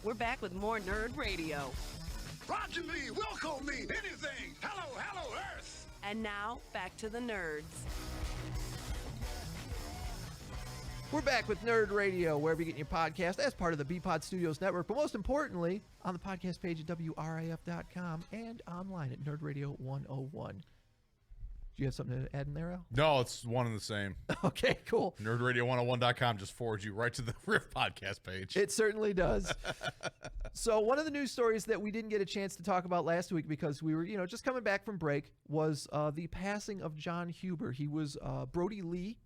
We're back with more Nerd Radio. Roger me, welcome me, anything. Hello, Earth. And now, back to the nerds. We're back with Nerd Radio, wherever you get your podcast, as part of the BPod Studios network, but most importantly, on the podcast page at WRIF.com and online at Nerd Radio 101. Do you have something to add in there, Al? No, it's one and the same. Okay, cool. NerdRadio101.com just forwards you right to the Riff podcast page. It certainly does. So one of the news stories that we didn't get a chance to talk about last week because we were, just coming back from break was the passing of John Huber. He was Brody Lee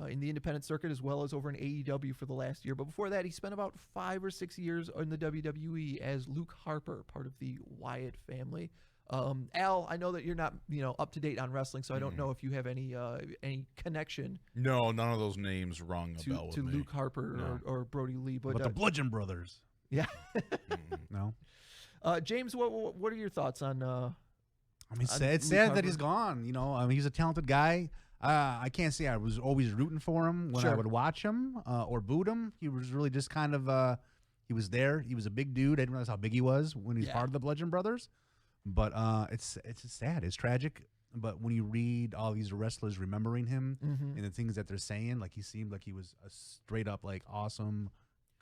in the independent circuit as well as over in AEW for the last year. But before that, he spent about 5 or 6 years in the WWE as Luke Harper, part of the Wyatt family. Al, I know that you're not, up to date on wrestling, so I don't know if you have any connection. No, none of those names rung a bell with to me. Luke Harper or Brody Lee, but the Bludgeon Brothers. Yeah. No. James, what are your thoughts on? It's sad that he's gone. He's a talented guy. I can't say I was always rooting for him when I would watch him or boot him. He was really just kind of he was there. He was a big dude. I didn't realize how big he was when he's part of the Bludgeon Brothers. But it's sad. It's tragic. But when you read all these wrestlers remembering him and the things that they're saying, like he seemed like he was a straight up like awesome,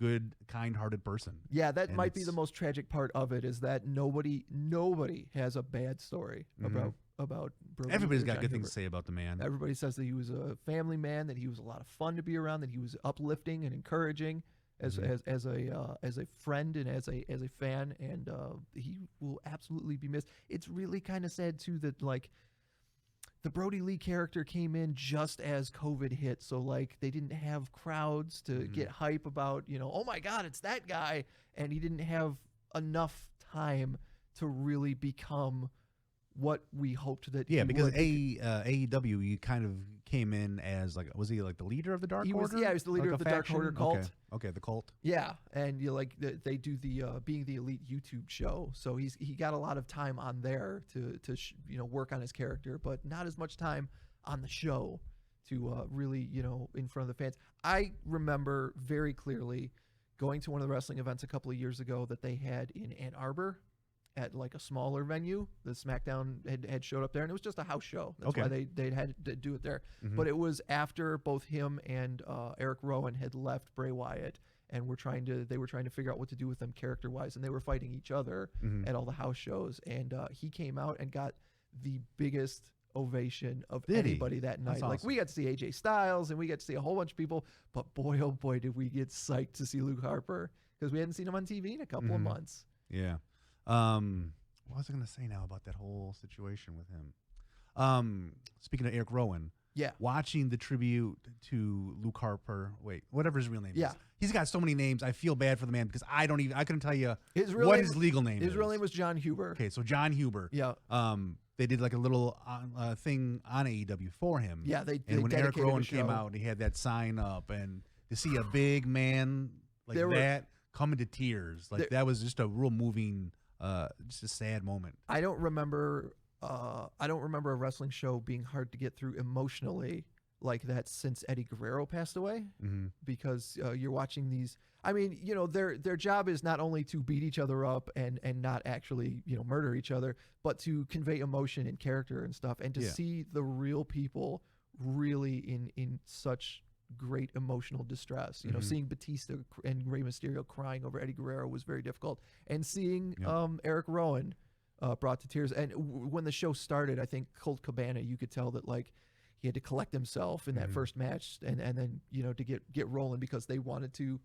good, kind-hearted person. Yeah, that might be the most tragic part of it is that nobody has a bad story about Brody. Everybody's got good things to say about the man. Everybody says that he was a family man, that he was a lot of fun to be around, that he was uplifting and encouraging as a friend and as a fan, and he will absolutely be missed. It's really kind of sad too that like the Brody Lee character came in just as COVID hit, so like they didn't have crowds to get hype about, oh my God, it's that guy, and he didn't have enough time to really become what we hoped that he because would. AEW, you kind of came in as like, was he like the leader of the Dark Order? He was the leader of the Dark Order cult. Okay, the cult. Yeah, and they do the Being the Elite YouTube show, so he got a lot of time on there to work on his character, but not as much time on the show to really in front of the fans. I remember very clearly going to one of the wrestling events a couple of years ago that they had in Ann Arbor at like a smaller venue. The SmackDown had showed up there, and it was just a house show. That's why they had to do it there. But it was after both him and Eric Rowan had left Bray Wyatt, and they were trying to figure out what to do with them character wise, and they were fighting each other at all the house shows. And he came out and got the biggest ovation of anybody that night. Awesome. Like we got to see AJ Styles, and we got to see a whole bunch of people. But boy, oh boy, did we get psyched to see Luke Harper because we hadn't seen him on TV in a couple of months. Yeah. What was I going to say now about that whole situation with him? Speaking of Eric Rowan, watching the tribute to Luke Harper, whatever his real name is. He's got so many names. I feel bad for the man because I couldn't tell you what his legal name is. His real name was John Huber. Okay, so John Huber. Yeah. They did like a little thing on AEW for him. Yeah, and when Eric Rowan came out, he had that sign up, and to see a big man like that come into tears, like that was just a real moving. Just a sad moment. I don't remember a wrestling show being hard to get through emotionally like that since Eddie Guerrero passed away. Because you're watching these. I mean, their job is not only to beat each other up and not actually murder each other, but to convey emotion and character and stuff, and to see the real people really in such great emotional distress. Seeing Batista and Rey Mysterio crying over Eddie Guerrero was very difficult, and seeing Eric Rowan brought to tears. And when the show started, I think Colt Cabana, you could tell that like he had to collect himself in that first match, and then to get rolling because they wanted to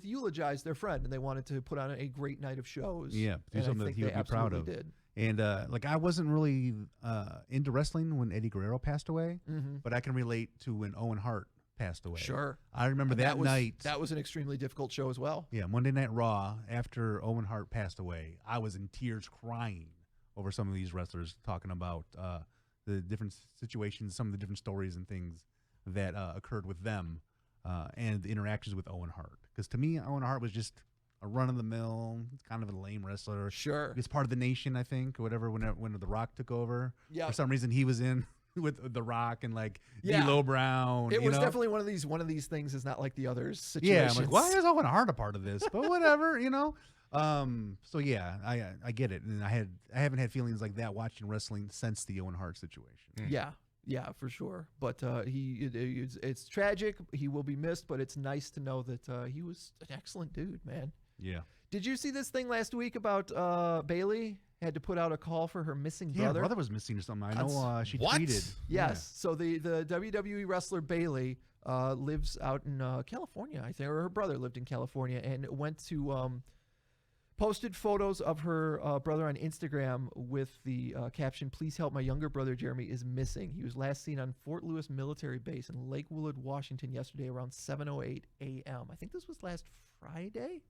eulogize their friend, and they wanted to put on a great night of shows. Yeah, do something that he would be proud of. Did. And I wasn't really into wrestling when Eddie Guerrero passed away, but I can relate to when Owen Hart passed away. Sure. I remember that night. That was an extremely difficult show as well. Yeah, Monday Night Raw, after Owen Hart passed away, I was in tears crying over some of these wrestlers, talking about the different situations, some of the different stories and things that occurred with them and the interactions with Owen Hart. Because to me, Owen Hart was just a run-of-the-mill, kind of a lame wrestler. Sure. He was part of the Nation, I think, or whatever, when The Rock took over. Yeah. For some reason, he was in with The Rock and like Yeah. D'Lo Brown. It you was know? definitely one of these things is not like the others Yeah, situations. I'm like, why is Owen Hart a part of this? But whatever, you know. So yeah, I get it, and I haven't had feelings like that watching wrestling since the Owen Hart situation. Yeah, for sure. But it's tragic. He will be missed, but it's nice to know that he was an excellent dude, man. Yeah. Did you see this thing last week about Bailey had to put out a call for her missing Yeah, brother? brother was missing or something. I know she What? tweeted. Yes. So the WWE wrestler Bailey lives out in California, I think, or her brother lived in California, and went to posted photos of her brother on Instagram with the caption, "Please help, my younger brother Jeremy is missing. He was last seen on Fort Lewis Military Base in Lake Willard, Washington yesterday around 7:08 a.m." I think this was last Friday.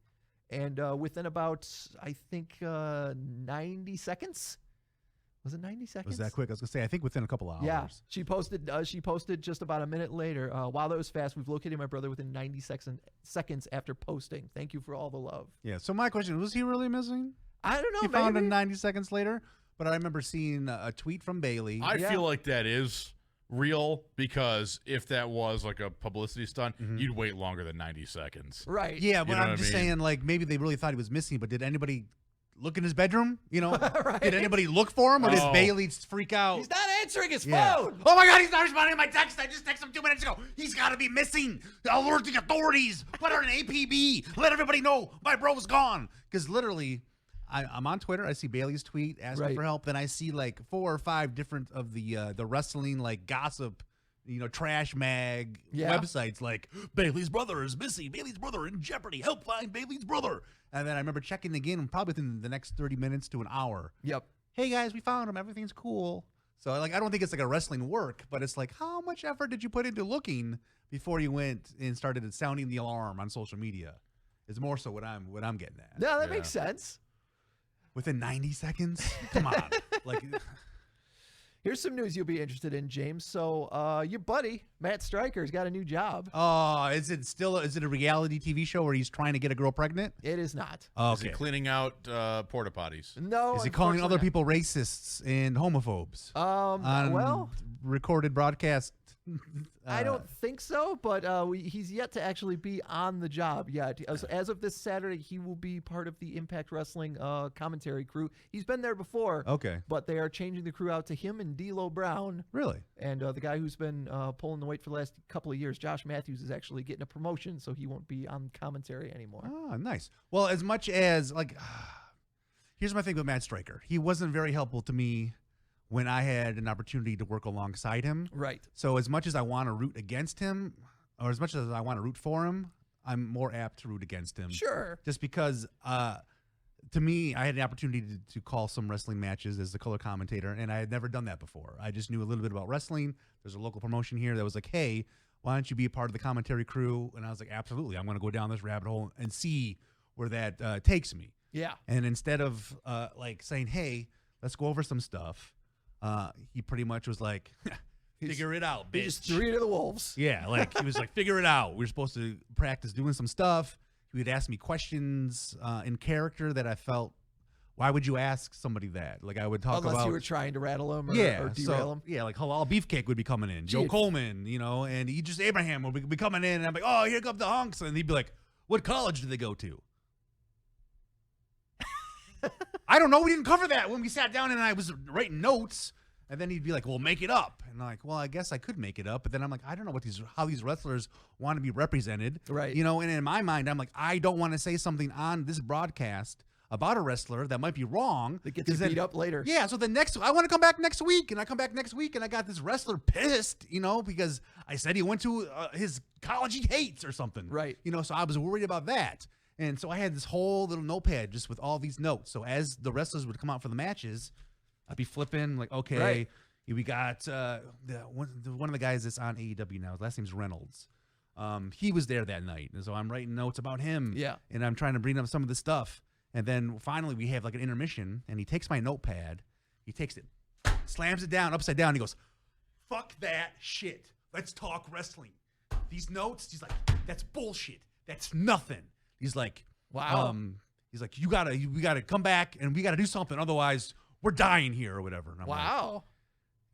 And within about, I think, 90 seconds. Was it 90 seconds? Was that quick? I was gonna say, I think within a couple hours. Yeah, she posted. She posted just about a minute later. Wow, that was fast. We've located my brother within 90 seconds after posting. Thank you for all the love. Yeah. So my question was he really missing? I don't know. He found maybe. him 90 seconds later, but I remember seeing a tweet from Bailey. I Yeah. feel like that is real because if that was like a publicity stunt, you'd wait longer than 90 seconds. Right. Yeah, but know what I'm I just mean? saying, like, maybe they really thought he was missing, but did anybody look in his bedroom? You know, Right. did anybody look for him, or did Oh. Bailey freak out? He's not answering his Yeah. phone. Oh my God, he's not responding to my text. I just texted him 2 minutes ago. He's got to be missing. Alert the authorities. Put out an APB. Let everybody know my bro's gone. Because literally, I'm on Twitter. I see Bailey's tweet asking Right. for help. Then I see like 4 or 5 different of the wrestling like gossip, trash mag Yeah. websites like Bailey's brother is missing. Bailey's brother in jeopardy. Help find Bailey's brother. And then I remember checking again probably within the next 30 minutes to an hour. Yep. Hey guys, we found him. Everything's cool. So like, I don't think it's like a wrestling work, but it's like, how much effort did you put into looking before you went and started sounding the alarm on social media? Is more so what I'm getting at. No, that Yeah. makes sense. Within 90 seconds? Come on. Like, Here's some news you'll be interested in, James. So your buddy, Matt Stryker's got a new job. is it a reality TV show where he's trying to get a girl pregnant? It is not. Is he cleaning out porta potties? No. Is he calling other unfortunately people racists and homophobes? not. on Well, recorded broadcast. I don't think so, but he's yet to actually be on the job yet. As of this Saturday, he will be part of the Impact Wrestling commentary crew. He's been there before. Okay. But they are changing the crew out to him and D'Lo Brown. Really? And the guy who's been pulling the weight for the last couple of years, Josh Matthews, is actually getting a promotion, so he won't be on commentary anymore. Oh, nice. Well, as much as like, here's my thing with Matt Stryker. He wasn't very helpful to me when I had an opportunity to work alongside him. Right. So as much as I want to root against him, or as much as I want to root for him, I'm more apt to root against him. Sure. Just because, to me, I had an opportunity to call some wrestling matches as the color commentator, and I had never done that before. I just knew a little bit about wrestling. There's a local promotion here that was like, hey, why don't you be a part of the commentary crew? And I was like, absolutely. I'm going to go down this rabbit hole and see where that takes me. Yeah. And instead of like saying, hey, let's go over some stuff, he pretty much was like, figure it out, bitch. He just threw you to the wolves. Yeah, like he was like, figure it out. We were supposed to practice doing some stuff. He would ask me questions in character that I felt, why would you ask somebody that? Like I would talk Unless about. you were trying to rattle him or, or derail so, him. Yeah, like Halal Beefcake would be coming in. Joe Gee. Coleman, and Idris Abraham would be coming in. And I'm like, oh, here come the hunks. And he'd be like, what college did they go to? I don't know. We didn't cover that when we sat down and I was writing notes. And then he'd be like, well, make it up. And I'm like, well, I guess I could make it up. But then I'm like, I don't know how these wrestlers want to be represented. Right. And in my mind, I'm like, I don't want to say something on this broadcast about a wrestler that might be wrong. That gets you beat up later. Yeah. So I want to come back next week. And I come back next week and I got this wrestler pissed, because I said he went to his college he hates or something. Right. So I was worried about that. And so I had this whole little notepad just with all these notes. So as the wrestlers would come out for the matches, I'd be flipping like, okay, Right. we got one of the guys that's on AEW now. His last name's Reynolds. He was there that night. And so I'm writing notes about him. Yeah. And I'm trying to bring up some of the stuff. And then finally we have like an intermission and he takes my notepad. He takes it, slams it down upside down. And he goes, fuck that shit. Let's talk wrestling. These notes, he's like, that's bullshit. That's nothing. He's like, Wow. He's like, we gotta come back and we gotta do something. Otherwise, we're dying here or whatever. And I'm like, Wow.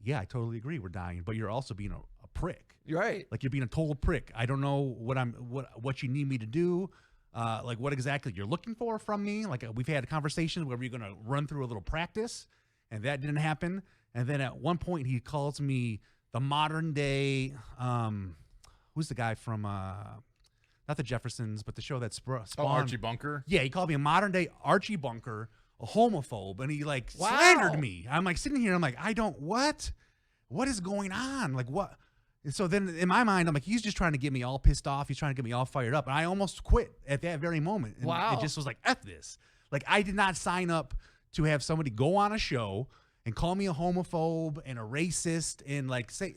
yeah, I totally agree. We're dying, but you're also being a prick. You're right. Like you're being a total prick. I don't know what you need me to do. Like what exactly you're looking for from me. Like we've had a conversation where we're going to run through a little practice, and that didn't happen. And then at one point he calls me the modern day, who's the guy from, not the Jeffersons, but the show that spawned. Oh, Archie Bunker? Yeah, he called me a modern day Archie Bunker, a homophobe, and he like slandered me. I'm like sitting here, I'm like, what is going on? Like what? And so then in my mind, I'm like, he's just trying to get me all pissed off. He's trying to get me all fired up. And I almost quit at that very moment. And Wow. It just was like, F this. Like I did not sign up to have somebody go on a show and call me a homophobe and a racist and like say,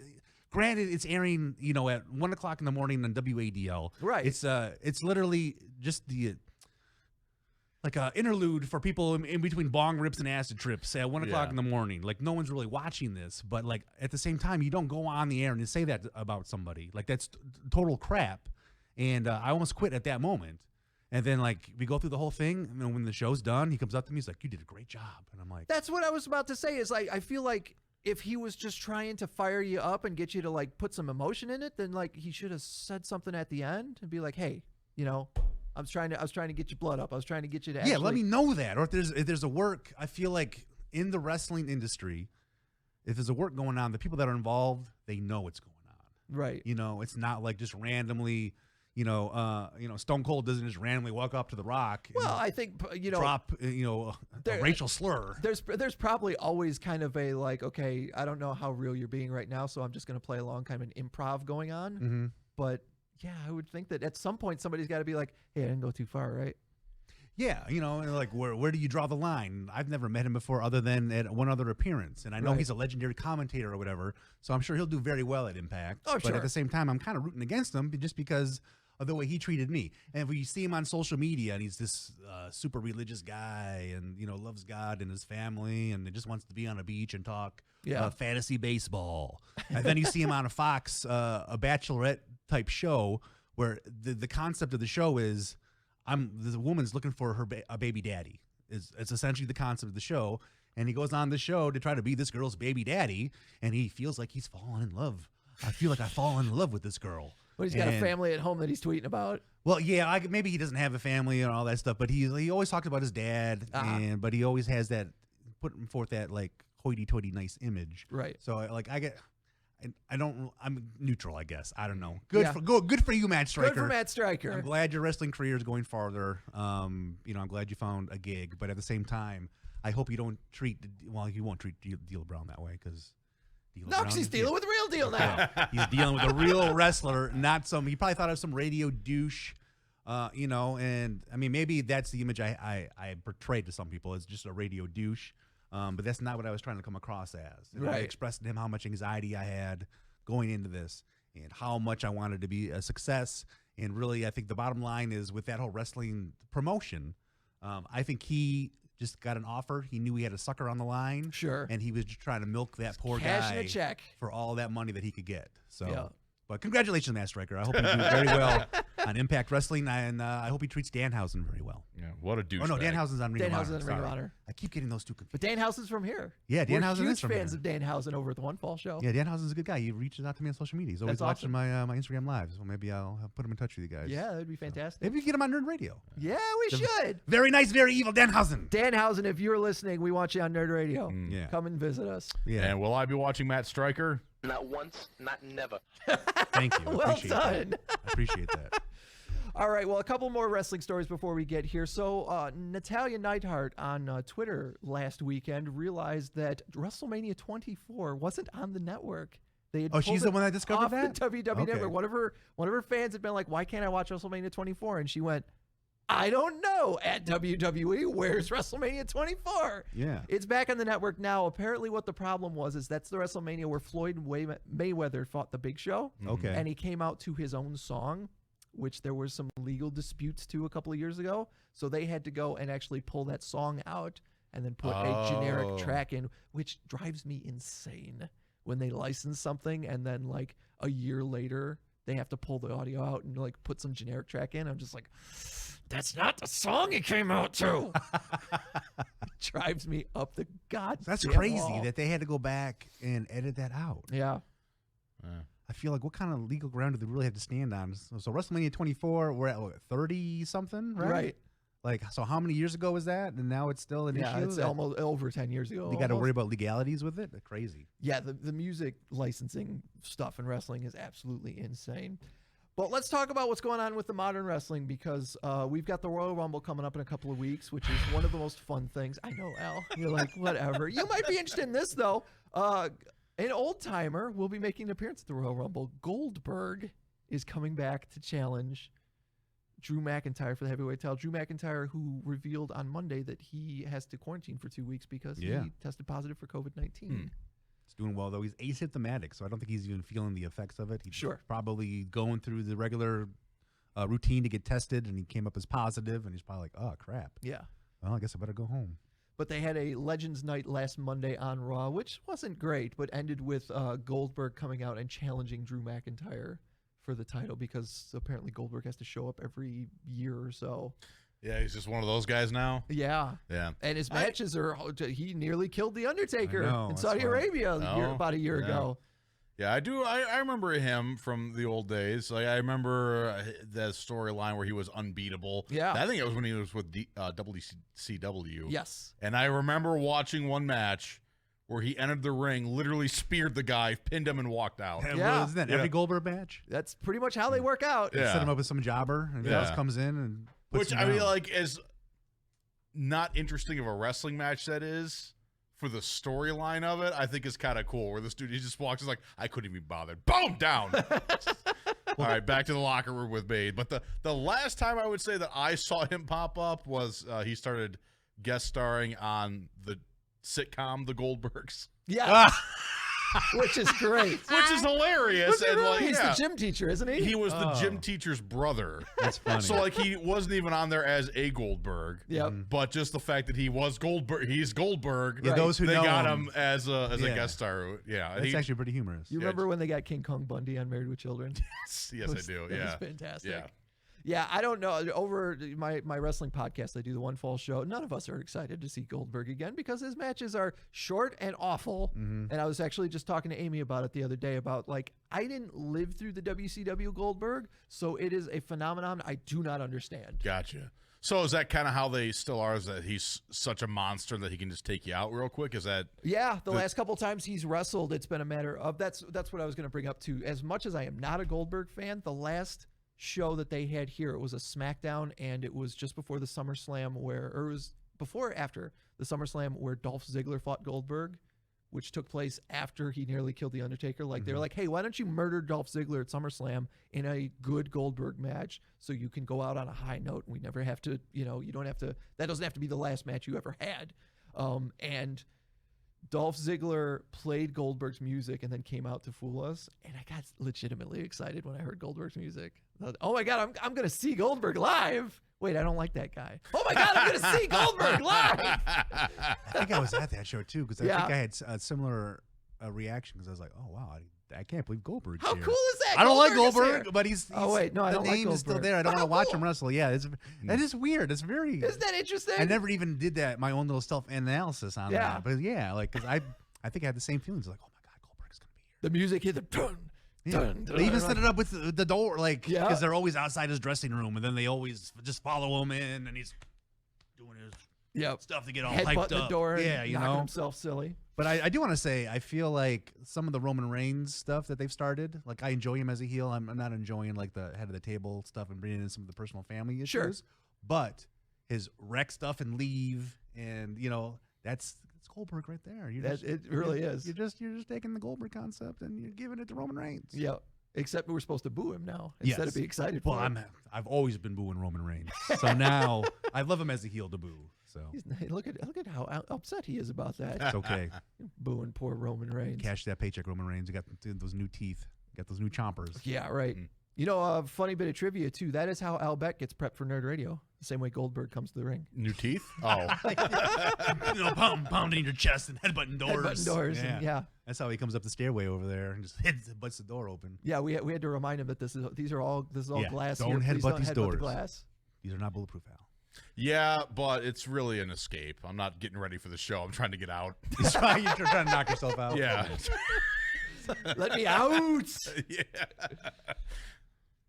granted, it's airing, at 1 o'clock in the morning on WADL. Right. It's literally just like a interlude for people in between bong rips and acid trips at 1 o'clock in the morning. Like no one's really watching this, but like at the same time, you don't go on the air and say that about somebody. Like that's total crap. And I almost quit at that moment. And then like we go through the whole thing, and then when the show's done, he comes up to me, he's like, "You did a great job." And I'm like, That's what I was about to say. Is like I feel like if he was just trying to fire you up and get you to like put some emotion in it, then like he should have said something at the end and be like, "Hey, I was trying to get your blood up. I was trying to get you to yeah, let me know that." Or if there's a work, I feel like in the wrestling industry, if there's a work going on, the people that are involved, they know what's going on. Right. It's not like just randomly, Stone Cold doesn't just randomly walk up to The Rock. Well, I think drop, a racial slur. There's probably always kind of a like, okay, I don't know how real you're being right now, so I'm just going to play along, kind of an improv going on. Mm-hmm. But yeah, I would think that at some point somebody's got to be like, hey, I didn't go too far, right? Yeah, like where do you draw the line? I've never met him before other than at one other appearance. And I know he's a legendary commentator or whatever, so I'm sure he'll do very well at Impact. Oh, but sure. at the same time, I'm kind of rooting against him just because of the way he treated me. And if you see him on social media and he's this super religious guy and, loves God and his family and just wants to be on a beach and talk fantasy baseball. And then you see him on a Fox, a Bachelorette type show where the concept of the show is the woman's looking for a baby daddy. It's essentially the concept of the show. And he goes on the show to try to be this girl's baby daddy, and he feels like he's fallen in love. I feel like I've fallen in love with this girl. Well, he's got a family at home that he's tweeting about. Well, yeah, maybe he doesn't have a family and all that stuff, but he always talks about his dad, but he always has that, putting forth that like hoity-toity nice image. Right. So I'm neutral, I guess. I don't know. Good for you, Matt Stryker. Good for Matt Stryker. I'm glad your wrestling career is going farther. I'm glad you found a gig, but at the same time, I hope you don't treat. Well, you won't treat D'Lo Brown that way because. No, because he's dealing with the real deal now. He's dealing with a real wrestler, not some. He probably thought of some radio douche, And I mean, maybe that's the image I portrayed to some people as just a radio douche. But that's not what I was trying to come across as. And I expressed to him how much anxiety I had going into this and how much I wanted to be a success. And really, I think the bottom line is with that whole wrestling promotion, I think he just got an offer. He knew he had a sucker on the line. Sure. And he was just trying to milk that poor Cashing guy a check for all that money that he could get. So, yeah. But congratulations, Matt Stryker. I hope you do very well on Impact Wrestling, and I hope he treats Danhausen very well. Yeah, what a douchebag. Oh, no, Danhausen's on Ring of Honor. Danhausen's on Ring of Sorry. Honor. I keep getting those two confused. But Danhausen's from here. Yeah, Danhausen We're is from huge fans here. of Danhausen over at the One Fall Show. Yeah, Danhausen's a good guy. He reaches out to me on social media. He's always That's watching awesome. my Instagram lives. So maybe I'll put him in touch with you guys. Yeah, that'd be fantastic. Maybe we can get him on Nerd Radio. Yeah, we should. Very nice, very evil Danhausen. Danhausen, if you're listening, we want you on Nerd Radio. Yeah. Come and visit us. Yeah. And will I be watching Matt Stryker? Not once, not never. Thank you. I Well appreciate done. That. I appreciate that. All right, well, a couple more wrestling stories before we get here. So Natalya Neidhart on Twitter last weekend realized that WrestleMania 24 wasn't on the network. They had She's the one that discovered that? the WWE Okay. Network. One of her fans had been like, "Why can't I watch WrestleMania 24?" And she went, "I don't know, at WWE, where's WrestleMania 24?" Yeah. It's back on the network now. Apparently what the problem was is that's the WrestleMania where Floyd Mayweather fought the Big Show. Okay. And he came out to his own song, which there were some legal disputes to a couple of years ago. So they had to go and actually pull that song out and then put a generic track in, which drives me insane when they license something and then like a year later they have to pull the audio out and like put some generic track in. I'm just like, that's not the song it came out to. It drives me up the god. That's crazy that they had to go back and edit that out. Yeah. I feel like what kind of legal ground do they really have to stand on? So WrestleMania 24, we're at 30 something, right? Right. Like, so how many years ago was that? And now it's still an issue? Yeah, it's almost over 10 years ago. You got to worry about legalities with it? Crazy. Yeah, the music licensing stuff in wrestling is absolutely insane. But let's talk about what's going on with the modern wrestling, because we've got the Royal Rumble coming up in a couple of weeks, which is one of the most fun things. I know, Al. You're like, whatever. You might be interested in this, though. An old-timer will be making an appearance at the Royal Rumble. Goldberg is coming back to challenge Drew McIntyre for the heavyweight title. Drew McIntyre, who revealed on Monday that he has to quarantine for 2 weeks because he tested positive for COVID-19. He's doing well, though. He's asymptomatic, so I don't think he's even feeling the effects of it. He's Sure. probably going through the regular routine to get tested, and he came up as positive, and he's probably like, oh, crap. Yeah. Well, I guess I better go home. But they had a Legends Night last Monday on Raw, which wasn't great, but ended with Goldberg coming out and challenging Drew McIntyre for the title, because apparently Goldberg has to show up every year or so. Yeah, he's just one of those guys now. Yeah. Yeah. And his matches he nearly killed The Undertaker in Saudi right. Arabia about a year ago. Yeah, I do. I remember him from the old days. Like, I remember that storyline where he was unbeatable. Yeah. I think it was when he was with WCW. Yes. And I remember watching one match where he entered the ring, literally speared the guy, pinned him, and walked out. Yeah. Well, isn't that every Goldberg match? That's pretty much how they work out. Yeah. Set him up with some jobber, and else comes in and puts Which, him I mean, down. like, as not interesting of a wrestling match that is, for the storyline of it, I think is kind of cool. Where this dude, he just walks, he's like, I couldn't even be bothered. Boom, down. All right, back to the locker room with Bade. But the last time I would say that I saw him pop up was he started guest starring on the sitcom The Goldbergs. Yeah. Which is great. Which is hilarious. And like, He's the gym teacher, isn't he? He was the gym teacher's brother. That's funny. So like he wasn't even on there as a Goldberg. Yep. But just the fact that he was Goldberg, he's Goldberg. Yeah, those who they know got him. him as a Yeah. guest star. Yeah, That's actually pretty humorous. You remember when they got King Kong Bundy on Married with Children? yes, I do. That Yeah, was fantastic. Yeah. Yeah, I don't know. Over my wrestling podcast, I do the One Fall Show. None of us are excited to see Goldberg again because his matches are short and awful. Mm-hmm. And I was actually just talking to Amy about it the other day about, like, I didn't live through the WCW Goldberg, so it is a phenomenon I do not understand. Gotcha. So is that kind of how they still are? Is that he's such a monster that he can just take you out real quick? Is that? Yeah, the last couple times he's wrestled, it's been a matter of that's what I was going to bring up too. As much as I am not a Goldberg fan, the last show that they had here, it was a SmackDown, and it was just before the SummerSlam or it was before or after the SummerSlam where Dolph Ziggler fought Goldberg, which took place after he nearly killed The Undertaker. Like, they were like, hey, why don't you murder Dolph Ziggler at SummerSlam in a good Goldberg match so you can go out on a high note and we never have to, you don't have to, that doesn't have to be the last match you ever had. And Dolph Ziggler played Goldberg's music and then came out to fool us. And I got legitimately excited when I heard Goldberg's music. I thought, oh my God, I'm going to see Goldberg live. Wait, I don't like that guy. Oh my God, I'm going to see Goldberg live. I think I was at that show too because I think I had a similar reaction because I was like, oh wow, I can't believe Goldberg's How here. cool is that? I don't like Goldberg is Goldberg, here. but he's Oh, wait, no, I the don't like name is still Goldberg. there. I don't But want to how watch cool. him wrestle. Yeah, that is weird. It's very. Isn't that interesting? I never even did that. My own little self analysis on Yeah. that, but yeah, like because I think I had the same feelings. Like, oh my God, Goldberg's gonna be here. The music hit the dun, Yeah. dun, dun, They even dun. set it up with the door, like, Yeah. because they're always outside his dressing room, and then they always just follow him in, and he's doing his Yep. stuff to get all Headbutt hyped the up. door. Yeah, and you knocking know. himself silly. But I do want to say, I feel like some of the Roman Reigns stuff that they've started, like I enjoy him as a heel. I'm not enjoying like the head of the table stuff and bringing in some of the personal family issues. Sure. But his wreck stuff and leave, and that's Goldberg right there. It really is. You're just taking the Goldberg concept and you're giving it to Roman Reigns. Yep. Except we're supposed to boo him now instead of be excited for Well, him. I've always been booing Roman Reigns, so now I love him as a heel to boo. So Look at how upset he is about that. it's okay. Booing poor Roman Reigns. Cash that paycheck, Roman Reigns. You got those new teeth. You got those new chompers. Yeah, right. You know, a funny bit of trivia too. That is how Al Beck gets prepped for Nerd Radio. The same way Goldberg comes to the ring. New teeth? Oh. Pounding your chest and headbutting doors. Headbutting doors. And yeah. That's how he comes up the stairway over there and just butts the door open. Yeah, we had to remind him that this is all Yeah, glass. don't here. Please headbutt don't these headbutt doors. the glass. These are not bulletproof, Al. Yeah, but it's really an escape. I'm not getting ready for the show. I'm trying to get out. You're trying to knock yourself out. Yeah. Let me out. Yeah.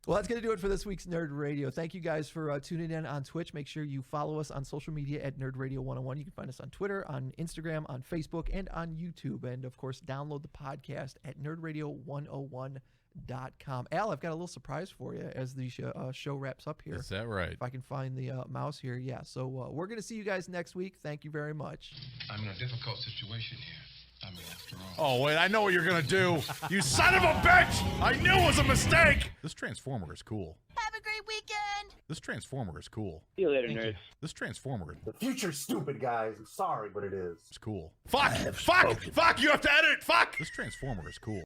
Well, that's going to do it for this week's Nerd Radio. Thank you guys for tuning in on Twitch. Make sure you follow us on social media at Nerd Radio 101. You can find us on Twitter, on Instagram, on Facebook, and on YouTube. And, of course, download the podcast at nerdradio101.com. Al, I've got a little surprise for you as the show wraps up here. Is that right? If I can find the mouse here. Yeah, so we're going to see you guys next week. Thank you very much. I'm in a difficult situation here. I mean, after all. Oh, wait, I know what you're going to do. You son of a bitch! I knew it was a mistake! This Transformer is cool. Have a great weekend! This Transformer is cool. See you later, nerd. This Transformer The future's stupid, guys. I'm sorry, but it is. is cool. Fuck! Fuck! Fuck! You have to edit! Fuck! This Transformer is cool.